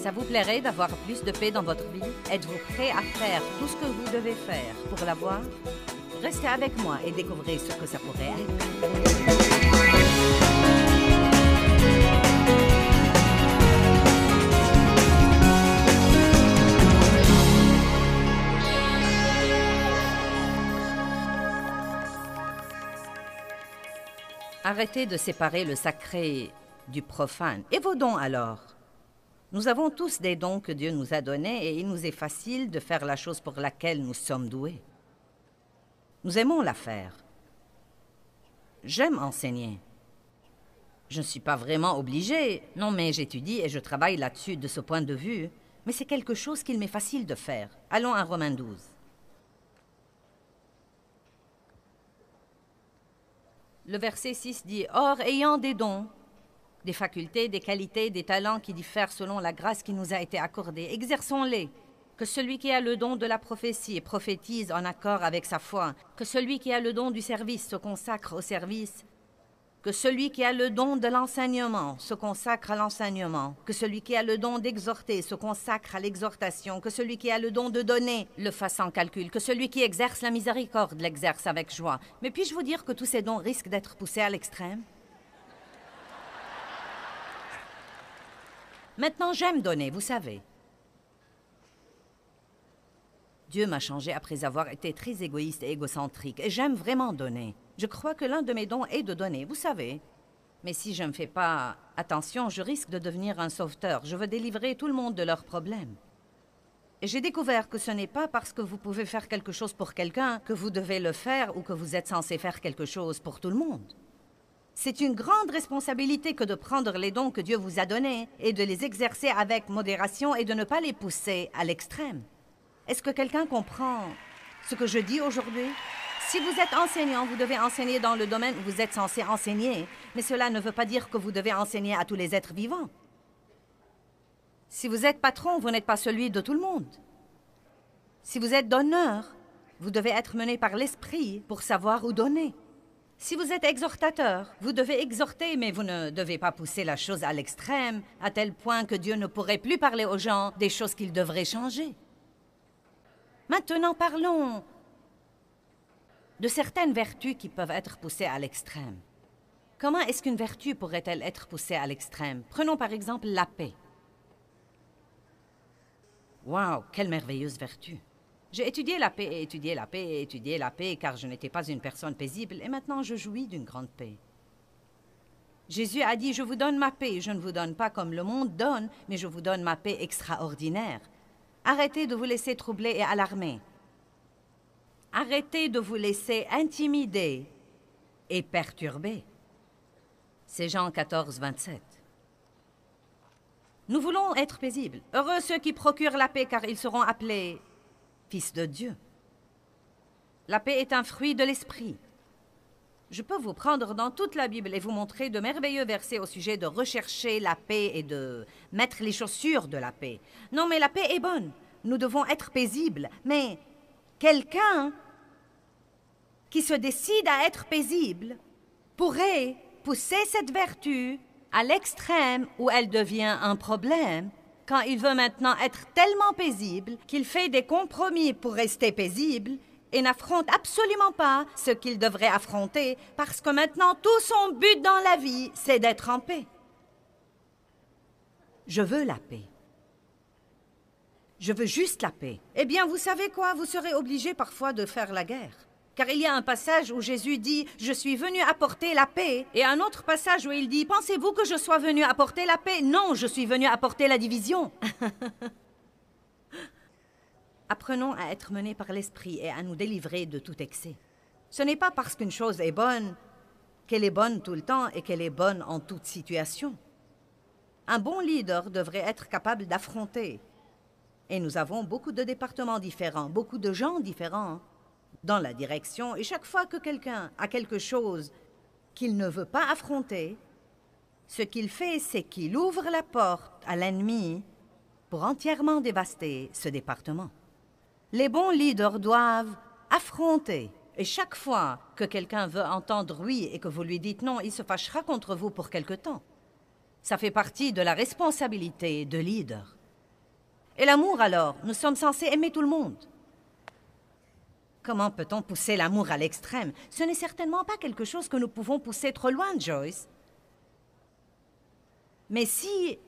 Ça vous plairait d'avoir plus de paix dans votre vie? Êtes-vous prêt à faire tout ce que vous devez faire pour l'avoir? Restez avec moi et découvrez ce que ça pourrait être. Arrêtez de séparer le sacré du profane. Et vos dons alors? Nous avons tous des dons que Dieu nous a donnés et il nous est facile de faire la chose pour laquelle nous sommes doués. Nous aimons la faire. J'aime enseigner. Je ne suis pas vraiment obligée, non, mais j'étudie et je travaille là-dessus de ce point de vue, mais c'est quelque chose qu'il m'est facile de faire. Allons à Romains 12. Le verset 6 dit « Or, ayant des dons, des facultés, des qualités, des talents qui diffèrent selon la grâce qui nous a été accordée, exerçons-les. Que celui qui a le don de la prophétie prophétise en accord avec sa foi. Que celui qui a le don du service se consacre au service. Que celui qui a le don de l'enseignement se consacre à l'enseignement. Que celui qui a le don d'exhorter se consacre à l'exhortation. Que celui qui a le don de donner le fasse sans calcul. Que celui qui exerce la miséricorde l'exerce avec joie. Mais puis-je vous dire que tous ces dons risquent d'être poussés à l'extrême? Maintenant, j'aime donner, vous savez. Dieu m'a changé après avoir été très égoïste et égocentrique, et j'aime vraiment donner. Je crois que l'un de mes dons est de donner, vous savez. Mais si je ne fais pas attention, je risque de devenir un sauveteur. Je veux délivrer tout le monde de leurs problèmes. Et j'ai découvert que ce n'est pas parce que vous pouvez faire quelque chose pour quelqu'un que vous devez le faire ou que vous êtes censé faire quelque chose pour tout le monde. C'est une grande responsabilité que de prendre les dons que Dieu vous a donnés et de les exercer avec modération et de ne pas les pousser à l'extrême. Est-ce que quelqu'un comprend ce que je dis aujourd'hui? Si vous êtes enseignant, vous devez enseigner dans le domaine où vous êtes censé enseigner, mais cela ne veut pas dire que vous devez enseigner à tous les êtres vivants. Si vous êtes patron, vous n'êtes pas celui de tout le monde. Si vous êtes donneur, vous devez être mené par l'esprit pour savoir où donner. Si vous êtes exhortateur, vous devez exhorter, mais vous ne devez pas pousser la chose à l'extrême, à tel point que Dieu ne pourrait plus parler aux gens des choses qu'ils devraient changer. Maintenant, parlons de certaines vertus qui peuvent être poussées à l'extrême. Comment est-ce qu'une vertu pourrait-elle être poussée à l'extrême? Prenons par exemple la paix. Wow, quelle merveilleuse vertu! J'ai étudié la paix, étudié la paix, étudié la paix, car je n'étais pas une personne paisible, et maintenant je jouis d'une grande paix. Jésus a dit, « Je vous donne ma paix, je ne vous donne pas comme le monde donne, mais je vous donne ma paix extraordinaire. » Arrêtez de vous laisser troubler et alarmer. Arrêtez de vous laisser intimider et perturber. C'est Jean 14, 27. Nous voulons être paisibles. Heureux ceux qui procurent la paix, car ils seront appelés fils de Dieu. La paix est un fruit de l'esprit. Je peux vous prendre dans toute la Bible et vous montrer de merveilleux versets au sujet de rechercher la paix et de mettre les chaussures de la paix. Non, mais la paix est bonne. Nous devons être paisibles. Mais quelqu'un qui se décide à être paisible pourrait pousser cette vertu à l'extrême où elle devient un problème quand il veut maintenant être tellement paisible qu'il fait des compromis pour rester paisible et n'affronte absolument pas ce qu'il devrait affronter parce que maintenant tout son but dans la vie, c'est d'être en paix. Je veux la paix. Je veux juste la paix. Eh bien, vous savez quoi? Vous serez obligé parfois de faire la guerre. Car il y a un passage où Jésus dit « Je suis venu apporter la paix » et un autre passage où il dit « Pensez-vous que je sois venu apporter la paix? Non, je suis venu apporter la division. » Apprenons à être menés par l'Esprit et à nous délivrer de tout excès. Ce n'est pas parce qu'une chose est bonne qu'elle est bonne tout le temps et qu'elle est bonne en toute situation. Un bon leader devrait être capable d'affronter. Et nous avons beaucoup de départements différents, beaucoup de gens différents dans la direction. Et chaque fois que quelqu'un a quelque chose qu'il ne veut pas affronter, ce qu'il fait, c'est qu'il ouvre la porte à l'ennemi pour entièrement dévaster ce département. Les bons leaders doivent affronter. Et chaque fois que quelqu'un veut entendre oui et que vous lui dites non, il se fâchera contre vous pour quelque temps. Ça fait partie de la responsabilité de leader. Et l'amour alors? Nous sommes censés aimer tout le monde. Comment peut-on pousser l'amour à l'extrême? Ce n'est certainement pas quelque chose que nous pouvons pousser trop loin, Joyce. Mais si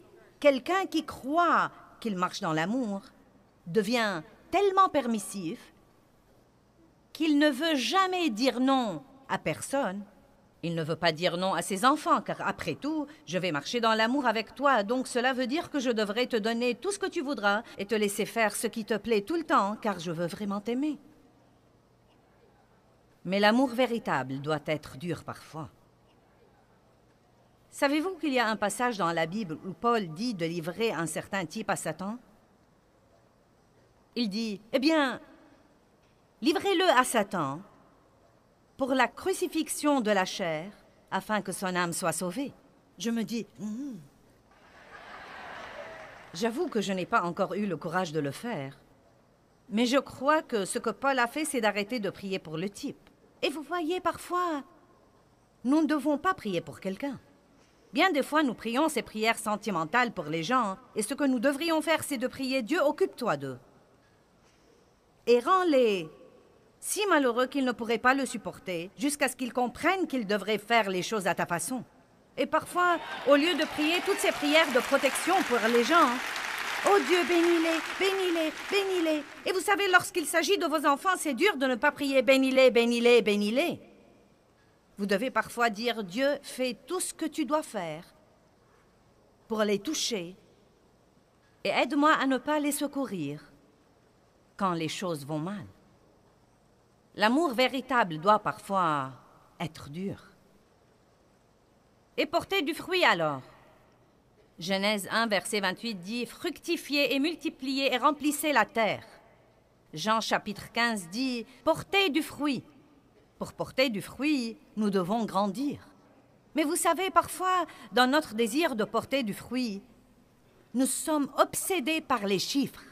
quelqu'un qui croit qu'il marche dans l'amour devient tellement permissif qu'il ne veut jamais dire non à personne, il ne veut pas dire non à ses enfants, car après tout, je vais marcher dans l'amour avec toi, donc cela veut dire que je devrais te donner tout ce que tu voudras et te laisser faire ce qui te plaît tout le temps, car je veux vraiment t'aimer. Mais l'amour véritable doit être dur parfois. Savez-vous qu'il y a un passage dans la Bible où Paul dit de livrer un certain type à Satan? Il dit, eh bien, livrez-le à Satan pour la crucifixion de la chair, afin que son âme soit sauvée. Je me dis, J'avoue que je n'ai pas encore eu le courage de le faire. Mais je crois que ce que Paul a fait, c'est d'arrêter de prier pour le type. Et vous voyez, parfois, nous ne devons pas prier pour quelqu'un. Bien des fois, nous prions ces prières sentimentales pour les gens, et ce que nous devrions faire, c'est de prier « Dieu, occupe-toi d'eux ». Et rends-les si malheureux qu'ils ne pourraient pas le supporter, jusqu'à ce qu'ils comprennent qu'ils devraient faire les choses à ta façon. Et parfois, au lieu de prier toutes ces prières de protection pour les gens, « Oh Dieu, bénis-les, bénis-les, bénis-les ». Et vous savez, lorsqu'il s'agit de vos enfants, c'est dur de ne pas prier « Bénis-les, bénis-les, bénis-les ». Vous devez parfois dire « Dieu, fais tout ce que tu dois faire pour les toucher et aide-moi à ne pas les secourir quand les choses vont mal. » L'amour véritable doit parfois être dur. Et porter du fruit alors. Genèse 1, verset 28 dit « Fructifiez et multipliez et remplissez la terre ». Jean chapitre 15 dit « Portez du fruit ». Pour porter du fruit, nous devons grandir. Mais vous savez, parfois, dans notre désir de porter du fruit, nous sommes obsédés par les chiffres.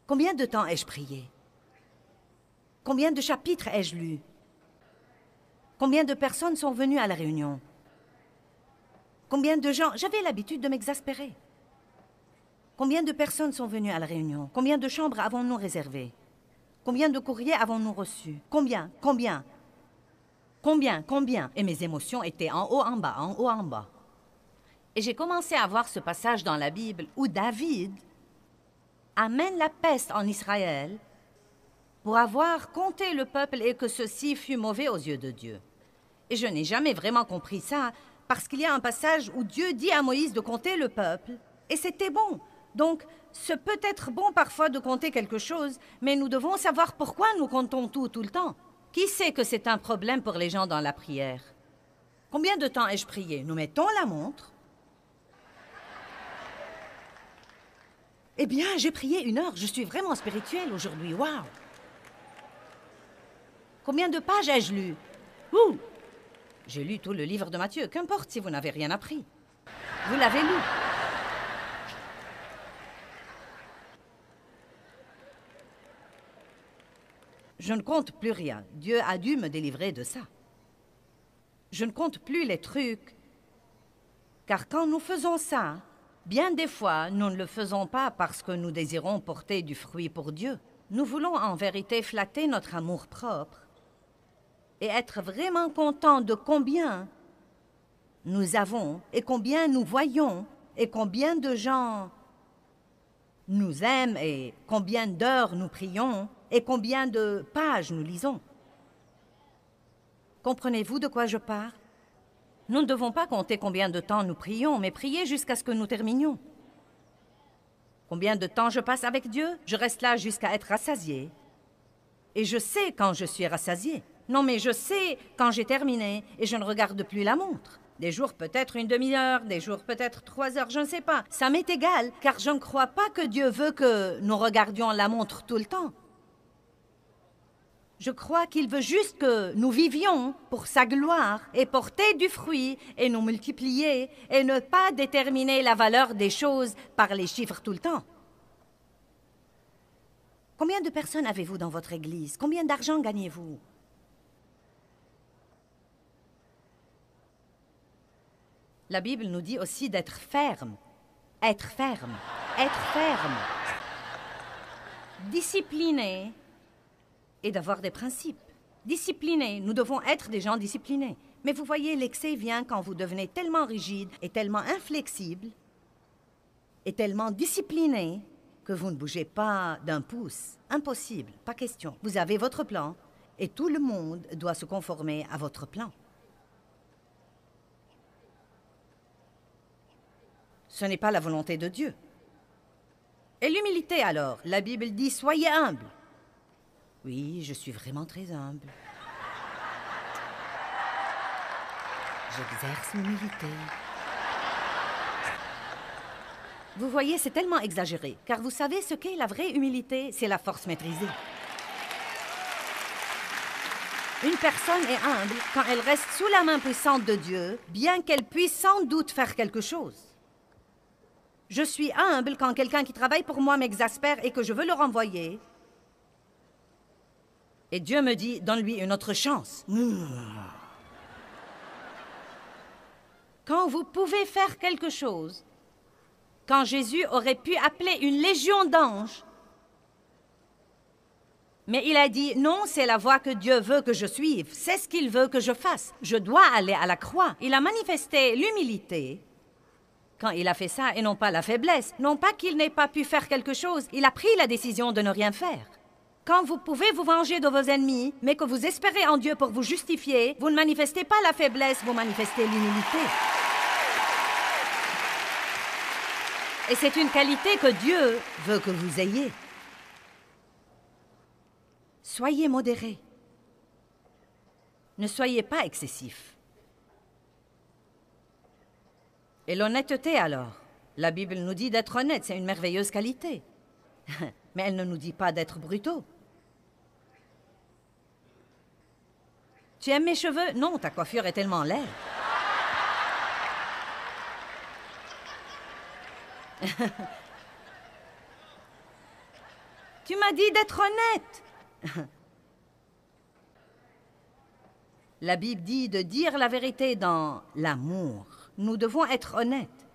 Combien de temps ai-je prié? Combien de chapitres ai-je lus? Combien de personnes sont venues à la réunion? Combien de gens... J'avais l'habitude de m'exaspérer. Combien de personnes sont venues à la réunion? Combien de chambres avons-nous réservées? Combien de courriers avons-nous reçus? Combien? Combien? Combien? Combien? Et mes émotions étaient en haut, en bas, en haut, en bas. Et j'ai commencé à voir ce passage dans la Bible où David amène la peste en Israël pour avoir compté le peuple et que ceci fut mauvais aux yeux de Dieu. Et je n'ai jamais vraiment compris ça, parce qu'il y a un passage où Dieu dit à Moïse de compter le peuple, et c'était bon. Donc, ce peut être bon parfois de compter quelque chose, mais nous devons savoir pourquoi nous comptons tout le temps. Qui sait que c'est un problème pour les gens dans la prière? Combien de temps ai-je prié? Nous mettons la montre. Eh bien, j'ai prié 1 heure. Je suis vraiment spirituelle aujourd'hui. Waouh! Combien de pages ai-je lu? Ouh! J'ai lu tout le livre de Matthieu. Qu'importe si vous n'avez rien appris. Vous l'avez lu. Je ne compte plus rien. Dieu a dû me délivrer de ça. Je ne compte plus les trucs. Car quand nous faisons ça, bien des fois, nous ne le faisons pas parce que nous désirons porter du fruit pour Dieu. Nous voulons en vérité flatter notre amour propre et être vraiment contents de combien nous avons et combien nous voyons et combien de gens nous aiment et combien d'heures nous prions et combien de pages nous lisons. Comprenez-vous de quoi je parle? Nous ne devons pas compter combien de temps nous prions, mais prier jusqu'à ce que nous terminions. Combien de temps je passe avec Dieu? Je reste là jusqu'à être rassasié. Et je sais quand je suis rassasié. Non, mais je sais quand j'ai terminé et je ne regarde plus la montre. Des jours peut-être 1 demi-heure, des jours peut-être 3 heures, je ne sais pas. Ça m'est égal, car je ne crois pas que Dieu veut que nous regardions la montre tout le temps. Je crois qu'il veut juste que nous vivions pour sa gloire et porter du fruit et nous multiplier et ne pas déterminer la valeur des choses par les chiffres tout le temps. Combien de personnes avez-vous dans votre église? Combien d'argent gagnez-vous? La Bible nous dit aussi d'être ferme. Être ferme. être ferme, discipliné et d'avoir des principes. Disciplinés, nous devons être des gens disciplinés. Mais vous voyez, l'excès vient quand vous devenez tellement rigide et tellement inflexible et tellement discipliné que vous ne bougez pas d'un pouce. Impossible, pas question. Vous avez votre plan et tout le monde doit se conformer à votre plan. Ce n'est pas la volonté de Dieu. Et l'humilité alors? La Bible dit « Soyez humble ». Oui, je suis vraiment très humble. J'exerce l'humilité. Vous voyez, c'est tellement exagéré, car vous savez ce qu'est la vraie humilité? C'est la force maîtrisée. Une personne est humble quand elle reste sous la main puissante de Dieu, bien qu'elle puisse sans doute faire quelque chose. Je suis humble quand quelqu'un qui travaille pour moi m'exaspère et que je veux le renvoyer. Et Dieu me dit, donne-lui une autre chance. Quand vous pouvez faire quelque chose, quand Jésus aurait pu appeler une légion d'anges, mais il a dit, non, c'est la voie que Dieu veut que je suive, c'est ce qu'il veut que je fasse. Je dois aller à la croix. Il a manifesté l'humilité quand il a fait ça et non pas la faiblesse. Non pas qu'il n'ait pas pu faire quelque chose, il a pris la décision de ne rien faire. Quand vous pouvez vous venger de vos ennemis, mais que vous espérez en Dieu pour vous justifier, vous ne manifestez pas la faiblesse, vous manifestez l'humilité. Et c'est une qualité que Dieu veut que vous ayez. Soyez modérés. Ne soyez pas excessifs. Et l'honnêteté alors? La Bible nous dit d'être honnête, c'est une merveilleuse qualité. Mais elle ne nous dit pas d'être brutaux. Tu aimes mes cheveux? Non, ta coiffure est tellement laide. Tu m'as dit d'être honnête. La Bible dit de dire la vérité dans l'amour. Nous devons être honnêtes.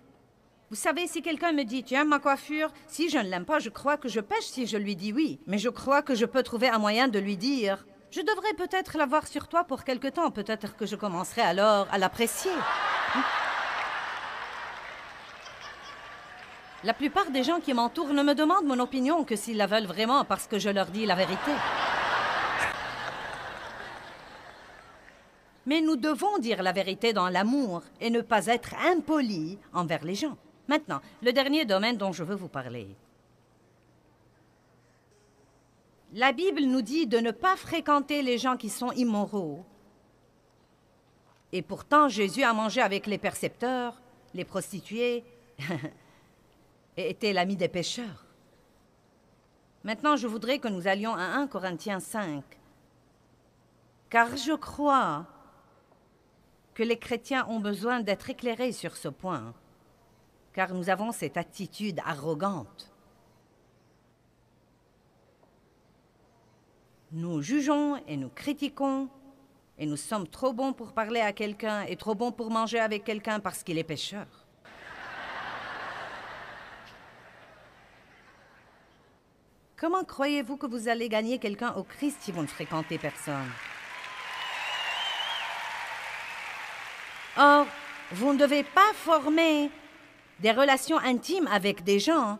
Vous savez, si quelqu'un me dit « Tu aimes ma coiffure ?» Si je ne l'aime pas, je crois que je pêche si je lui dis oui. Mais je crois que je peux trouver un moyen de lui dire « Je devrais peut-être l'avoir sur toi pour quelque temps. Peut-être que je commencerai alors à l'apprécier. » La plupart des gens qui m'entourent ne me demandent mon opinion que s'ils la veulent vraiment parce que je leur dis la vérité. Mais nous devons dire la vérité dans l'amour et ne pas être impolis envers les gens. Maintenant, le dernier domaine dont je veux vous parler. La Bible nous dit de ne pas fréquenter les gens qui sont immoraux. Et pourtant, Jésus a mangé avec les percepteurs, les prostituées, et était l'ami des pécheurs. Maintenant, je voudrais que nous allions à 1 Corinthiens 5. Car je crois que les chrétiens ont besoin d'être éclairés sur ce point, car nous avons cette attitude arrogante. Nous jugeons et nous critiquons, et nous sommes trop bons pour parler à quelqu'un et trop bons pour manger avec quelqu'un parce qu'il est pécheur. Comment croyez-vous que vous allez gagner quelqu'un au Christ si vous ne fréquentez personne? Or, vous ne devez pas former des relations intimes avec des gens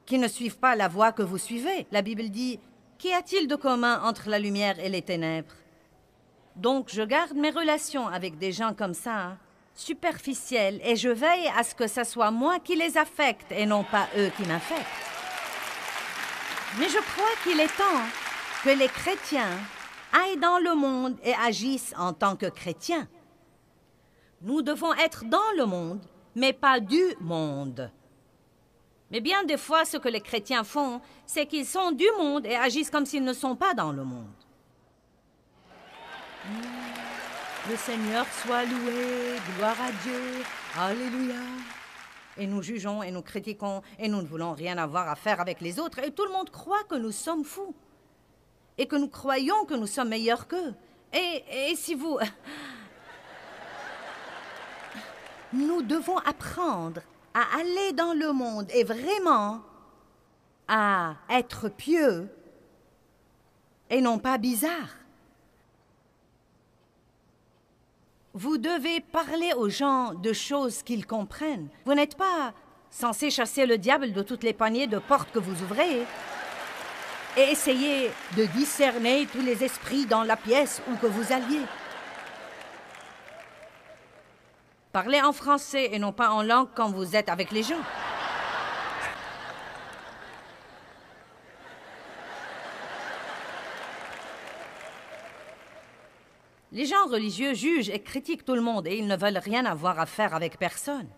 qui ne suivent pas la voie que vous suivez. La Bible dit, qu'y a-t-il de commun entre la lumière et les ténèbres? Donc, je garde mes relations avec des gens comme ça, superficiels, et je veille à ce que ce soit moi qui les affecte et non pas eux qui m'affectent. Mais je crois qu'il est temps que les chrétiens aillent dans le monde et agissent en tant que chrétiens. Nous devons être dans le monde, mais pas du monde. Mais bien des fois, ce que les chrétiens font, c'est qu'ils sont du monde et agissent comme s'ils ne sont pas dans le monde. Le Seigneur soit loué, gloire à Dieu, alléluia. Et nous jugeons et nous critiquons et nous ne voulons rien avoir à faire avec les autres et tout le monde croit que nous sommes fous et que nous croyons que nous sommes meilleurs qu'eux. Et si vous... Nous devons apprendre à aller dans le monde et vraiment à être pieux et non pas bizarre. Vous devez parler aux gens de choses qu'ils comprennent. Vous n'êtes pas censé chasser le diable de toutes les poignées de portes que vous ouvrez et essayer de discerner tous les esprits dans la pièce où que vous alliez. Parlez en français et non pas en langue quand vous êtes avec les gens. Les gens religieux jugent et critiquent tout le monde et ils ne veulent rien avoir à faire avec personne.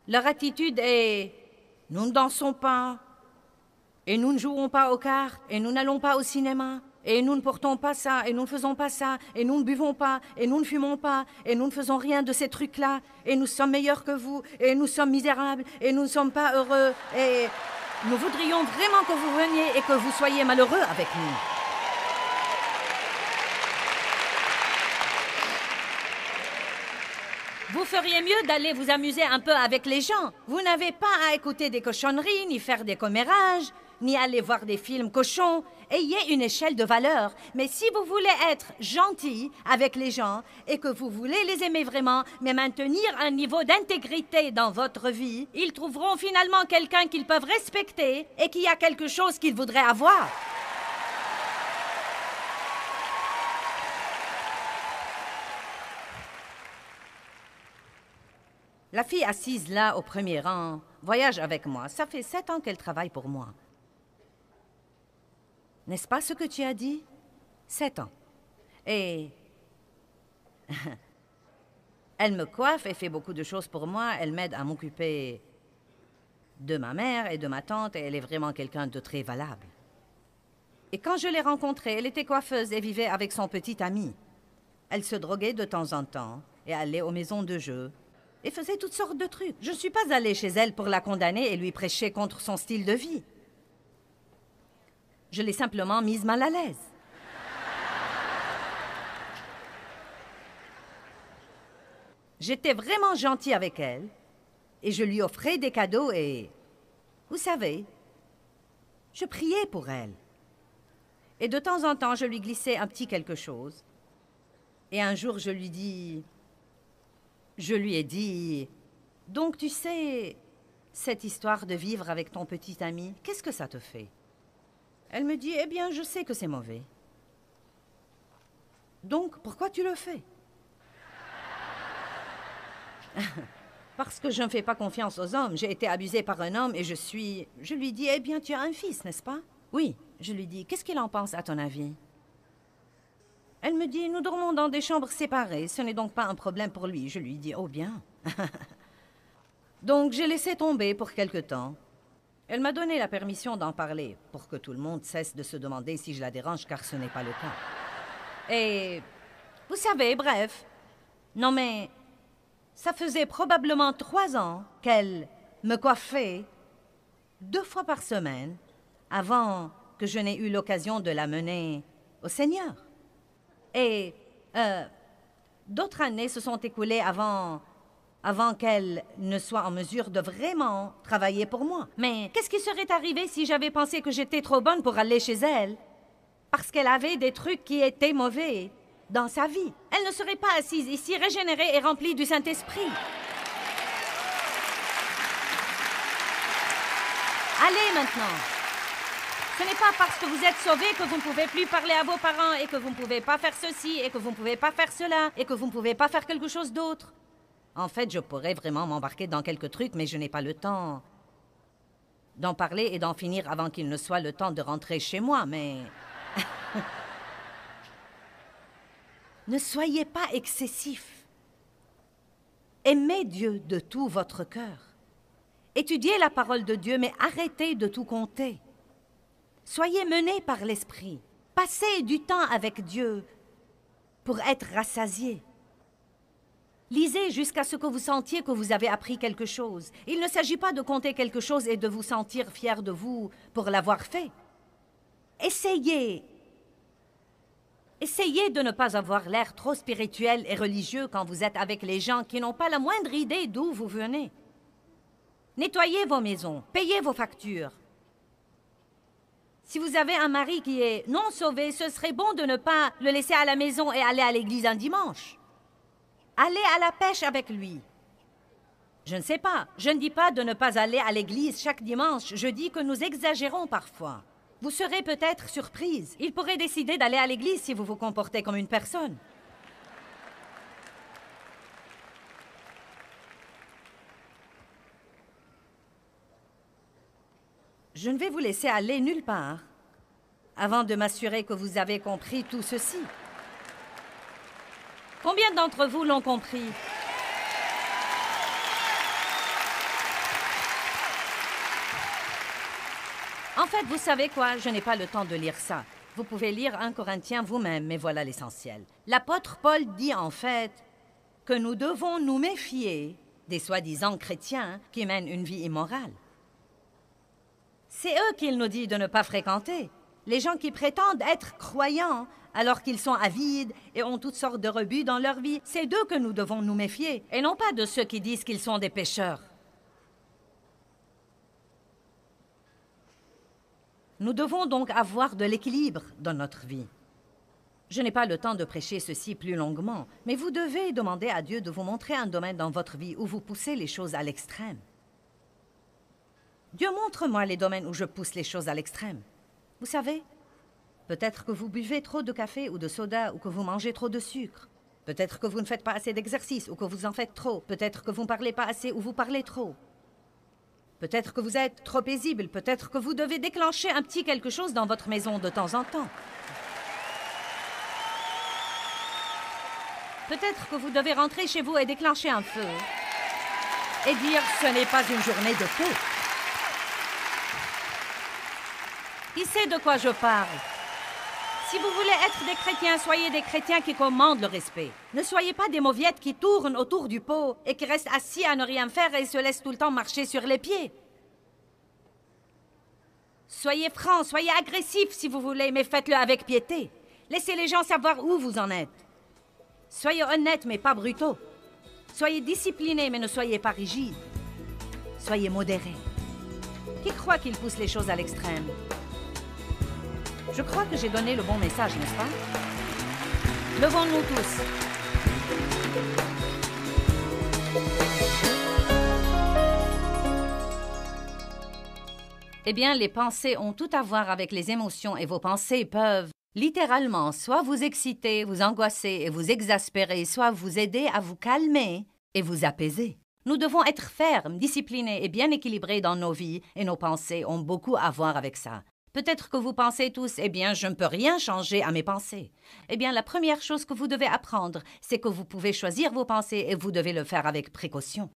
Leur attitude est « nous ne dansons pas, et nous ne jouons pas aux cartes, et nous n'allons pas au cinéma, et nous ne portons pas ça, et nous ne faisons pas ça, et nous ne buvons pas, et nous ne fumons pas, et nous ne faisons rien de ces trucs-là, et nous sommes meilleurs que vous, et nous sommes misérables, et nous ne sommes pas heureux, et nous voudrions vraiment que vous veniez et que vous soyez malheureux avec nous. » Vous feriez mieux d'aller vous amuser un peu avec les gens. Vous n'avez pas à écouter des cochonneries, ni faire des commérages, ni aller voir des films cochons. Ayez une échelle de valeur. Mais si vous voulez être gentil avec les gens et que vous voulez les aimer vraiment, mais maintenir un niveau d'intégrité dans votre vie, ils trouveront finalement quelqu'un qu'ils peuvent respecter et qui a quelque chose qu'ils voudraient avoir. La fille assise là, au premier rang, voyage avec moi. Ça fait 7 ans qu'elle travaille pour moi. N'est-ce pas ce que tu as dit? 7 ans. Et... elle me coiffe et fait beaucoup de choses pour moi. Elle m'aide à m'occuper de ma mère et de ma tante et elle est vraiment quelqu'un de très valable. Et quand je l'ai rencontrée, elle était coiffeuse et vivait avec son petit ami. Elle se droguait de temps en temps et allait aux maisons de jeu. Et faisait toutes sortes de trucs. Je ne suis pas allée chez elle pour la condamner et lui prêcher contre son style de vie. Je l'ai simplement mise mal à l'aise. J'étais vraiment gentille avec elle et je lui offrais des cadeaux et... vous savez, je priais pour elle. Et de temps en temps, je lui glissais un petit quelque chose. Et un jour, je lui ai dit, « Donc, tu sais, cette histoire de vivre avec ton petit ami, qu'est-ce que ça te fait? » Elle me dit, « Eh bien, je sais que c'est mauvais. Donc, pourquoi tu le fais? » Parce que je ne fais pas confiance aux hommes. J'ai été abusée par un homme et Je lui dis, « Eh bien, tu as un fils, n'est-ce pas? » Oui. Je lui dis, « Qu'est-ce qu'il en pense, à ton avis? » Elle me dit, « Nous dormons dans des chambres séparées. Ce n'est donc pas un problème pour lui. » Je lui dis, « Oh bien. » Donc, j'ai laissé tomber pour quelque temps. Elle m'a donné la permission d'en parler pour que tout le monde cesse de se demander si je la dérange, car ce n'est pas le cas. Et vous savez, bref. Non mais, ça faisait probablement 3 ans qu'elle me coiffait 2 fois par semaine avant que je n'ai eu l'occasion de la mener au Seigneur. Et d'autres années se sont écoulées avant qu'elle ne soit en mesure de vraiment travailler pour moi. Mais qu'est-ce qui serait arrivé si j'avais pensé que j'étais trop bonne pour aller chez elle? Parce qu'elle avait des trucs qui étaient mauvais dans sa vie. Elle ne serait pas assise ici, régénérée et remplie du Saint-Esprit. Allez maintenant. Ce n'est pas parce que vous êtes sauvés que vous ne pouvez plus parler à vos parents et que vous ne pouvez pas faire ceci et que vous ne pouvez pas faire cela et que vous ne pouvez pas faire quelque chose d'autre. En fait, je pourrais vraiment m'embarquer dans quelques trucs, mais je n'ai pas le temps d'en parler et d'en finir avant qu'il ne soit le temps de rentrer chez moi, mais... Ne soyez pas excessifs. Aimez Dieu de tout votre cœur. Étudiez la parole de Dieu, mais arrêtez de tout compter. Soyez menés par l'Esprit. Passez du temps avec Dieu pour être rassasiés. Lisez jusqu'à ce que vous sentiez que vous avez appris quelque chose. Il ne s'agit pas de compter quelque chose et de vous sentir fier de vous pour l'avoir fait. Essayez de ne pas avoir l'air trop spirituel et religieux quand vous êtes avec les gens qui n'ont pas la moindre idée d'où vous venez. Nettoyez vos maisons, payez vos factures. Si vous avez un mari qui est non sauvé, ce serait bon de ne pas le laisser à la maison et aller à l'église un dimanche. Allez à la pêche avec lui. Je ne sais pas, je ne dis pas de ne pas aller à l'église chaque dimanche, je dis que nous exagérons parfois. Vous serez peut-être surprise. Il pourrait décider d'aller à l'église si vous vous comportez comme une personne. Je ne vais vous laisser aller nulle part avant de m'assurer que vous avez compris tout ceci. Combien d'entre vous l'ont compris? En fait, vous savez quoi? Je n'ai pas le temps de lire ça. Vous pouvez lire 1 Corinthiens vous-même, mais voilà l'essentiel. L'apôtre Paul dit en fait que nous devons nous méfier des soi-disant chrétiens qui mènent une vie immorale. C'est eux qu'il nous dit de ne pas fréquenter. Les gens qui prétendent être croyants alors qu'ils sont avides et ont toutes sortes de rebuts dans leur vie, c'est d'eux que nous devons nous méfier, et non pas de ceux qui disent qu'ils sont des pécheurs. Nous devons donc avoir de l'équilibre dans notre vie. Je n'ai pas le temps de prêcher ceci plus longuement, mais vous devez demander à Dieu de vous montrer un domaine dans votre vie où vous poussez les choses à l'extrême. Dieu, montre-moi les domaines où je pousse les choses à l'extrême. Vous savez, peut-être que vous buvez trop de café ou de soda ou que vous mangez trop de sucre. Peut-être que vous ne faites pas assez d'exercice ou que vous en faites trop. Peut-être que vous ne parlez pas assez ou vous parlez trop. Peut-être que vous êtes trop paisible. Peut-être que vous devez déclencher un petit quelque chose dans votre maison de temps en temps. Peut-être que vous devez rentrer chez vous et déclencher un feu. Et dire « ce n'est pas une journée de paix ». Qui sait de quoi je parle? Si vous voulez être des chrétiens, soyez des chrétiens qui commandent le respect. Ne soyez pas des mauviettes qui tournent autour du pot et qui restent assis à ne rien faire et se laissent tout le temps marcher sur les pieds. Soyez francs, soyez agressifs si vous voulez, mais faites-le avec piété. Laissez les gens savoir où vous en êtes. Soyez honnêtes, mais pas brutaux. Soyez disciplinés, mais ne soyez pas rigides. Soyez modérés. Qui croit qu'il pousse les choses à l'extrême? Je crois que j'ai donné le bon message, n'est-ce pas? Levons-nous tous. Eh bien, les pensées ont tout à voir avec les émotions et vos pensées peuvent, littéralement, soit vous exciter, vous angoisser et vous exaspérer, soit vous aider à vous calmer et vous apaiser. Nous devons être fermes, disciplinés et bien équilibrés dans nos vies et nos pensées ont beaucoup à voir avec ça. Peut-être que vous pensez tous, eh bien, je ne peux rien changer à mes pensées. Eh bien, la première chose que vous devez apprendre, c'est que vous pouvez choisir vos pensées et vous devez le faire avec précaution.